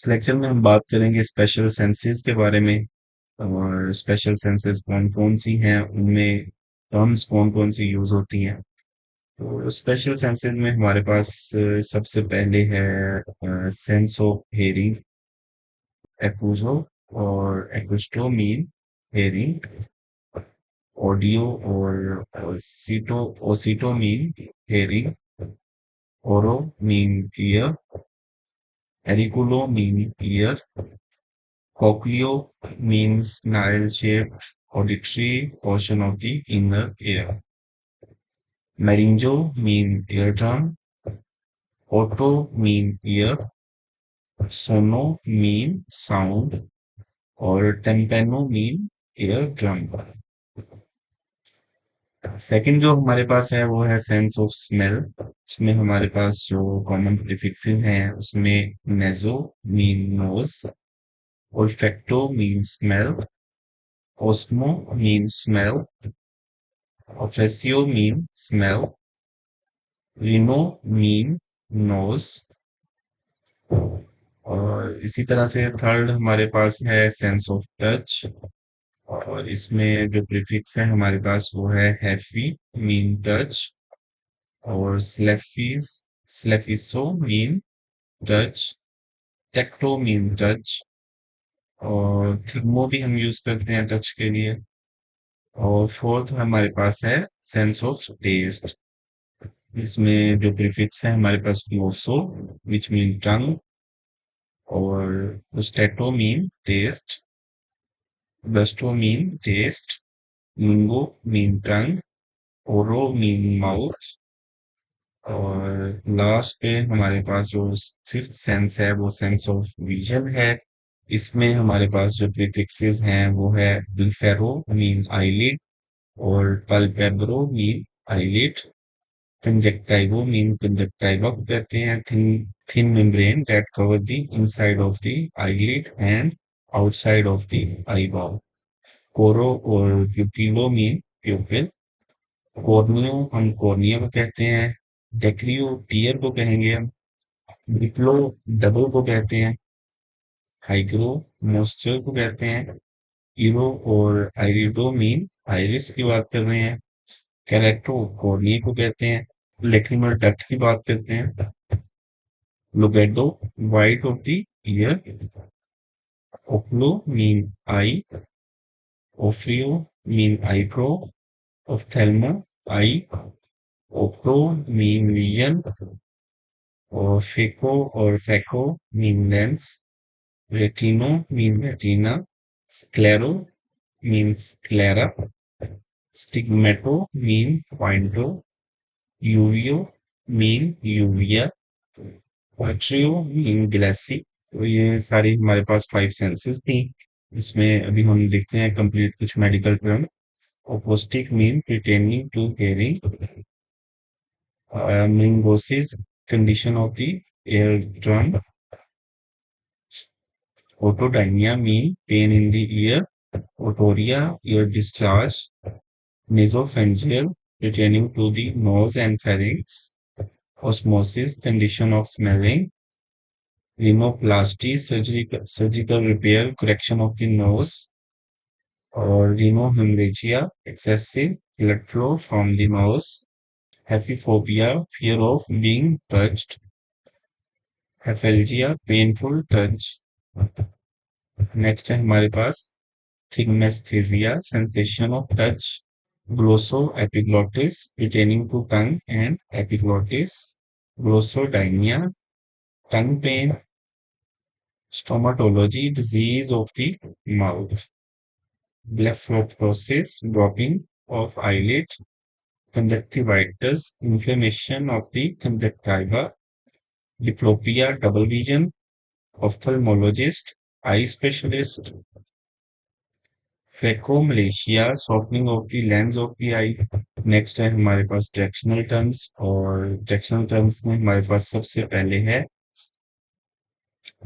इस लेक्चर में हम बात करेंगे स्पेशल सेंसेस के बारे में और स्पेशल सेंसेस कौन कौन सी हैं, उनमें टर्म्स कौन कौन सी यूज होती हैं। तो स्पेशल सेंसेस में हमारे पास सबसे पहले है सेंस ऑफ हेयरिंग, एक्यूजो और एक्विस्टो मीन हेयरिंग, ऑडियो और सीटो ओसीटो mean hearing, auro mean ear, auriculo mean ear, Cochleo means narrow-shaped auditory portion of the inner ear. Laryngo mean eardrum. Otto mean ear. Sono mean sound. और टेम्पेनो mean ear drum. Second जो हमारे पास है वो है sense of smell. उसमें हमारे पास जो common prefixes हैं उसमें naso mean nose, olfacto mean smell, osmo mean smell, Officio mean smell, rhino mean nose, और इसी तरह से थर्ड हमारे पास है सेंस ऑफ टच। और इसमें जो प्रीफिक्स है हमारे पास वो है हैफी मीन टच, और स्लेफिसो मीन टच, टेक्टो मीन टच, और थिग्मो भी हम यूज करते हैं टच के लिए। और फोर्थ हमारे पास है सेंस ऑफ टेस्ट। इसमें जो प्रीफिक्स है हमारे पास ग्लोसो विच मीन टंग, और gustato mean taste, gusto mean taste, lingo mean tongue, oro mean mouth, और लास्ट पे हमारे पास जो फिफ्थ सेंस है वो सेंस ऑफ विजन है। इसमें हमारे पास जो प्रीफिक्सेस हैं वो है बिल्फेरो मीन आईलिड, और पल्पेब्रो मीन आईलिड, कंजक्टाइवो मीन कंजक्टाइवा को कहते हैं thin membrane that cover the inside of the eyelid and outside of the eyeball. कोरो और प्यूपिलो मीन प्यूपिल, कॉर्नियो हम कॉर्निया को कहते हैं, डेक्रियो टीयर को कहेंगे हम, डिप्लो डबल को कहते हैं, हाइग्रो मॉइस्चर को कहते हैं, इरो और आइरिडो मीन आइरिस की बात कर रहे हैं, कैरेक्टो कॉर्निया को कहते हैं, लेक्रिमल डक्ट की बात करते हैं, लोगेटो white of the ear, oculo mean eye, ophryo mean eyebrow, ophthalmo eye, opto mean vision, और फेको और phaco mean lens, retino mean retina, sclero mean sclera, stigmato mean point, uveo mean uvea, ट्रियो mean glassy. तो ये सारी हमारे पास five senses थी। इसमें अभी हम देखते हैं कंप्लीट कुछ medical term. Acoustic mean pertaining to hearing, meningosis condition of the eardrum, otodynia mean pain in the ear, otorrhea ear discharge, nasopharyngeal pertaining to the nose and pharynx, osmosis condition of smelling, rhinoplasty surgical repair correction of the nose, or rhinohemorrhagia excessive blood flow from the nose, Hephiphobia fear of being touched, Hephalgia painful touch। Next है हमारे पास thigmesthesia sensation of touch, glosso epiglottis pertaining to tongue and epiglottis, glossodynia tongue pain, stomatology disease of the mouth, blepharoptosis dropping of eyelid, conjunctivitis inflammation of the conjunctiva, diplopia double vision, ophthalmologist eye specialist, phacomalacia softening of the lens of the eye. Next है हमारे पास directional terms, और directional terms में हमारे पास सबसे पहले है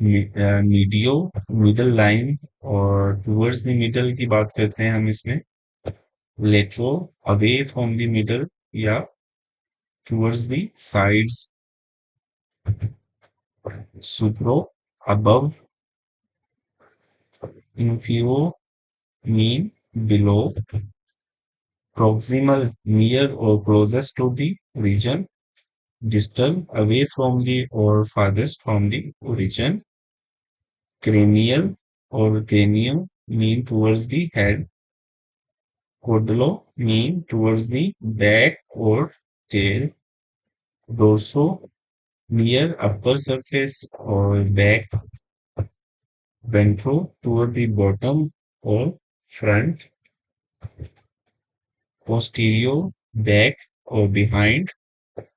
मीडियो मिडल लाइन, और टूवर्ड्स द मिडल की बात करते हैं हम इसमें, latero away from the middle या towards the sides, supra above Inferior mean below, proximal near or closest to the origin, distal away from the or farthest from the origin, cranial or cranium mean towards the head, caudalo mean towards the back or tail, dorso near upper surface or back, ventral toward the bottom or front, posterior back or behind,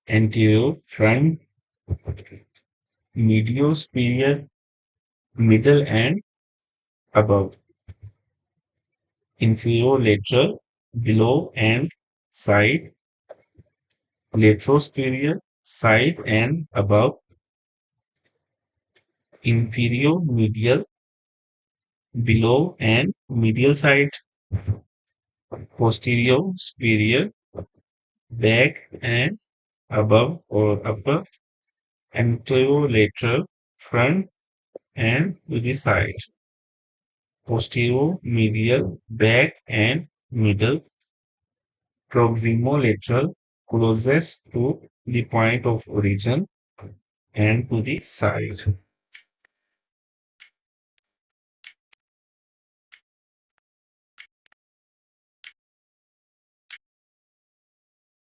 anterior front, medial superior middle and above, inferior lateral below and side, lateral superior side and above, inferior medial below and medial side, posterior superior back and above or upper, anterolateral front and to the side, posterior medial back and middle, proximolateral closest to the point of origin and to the side.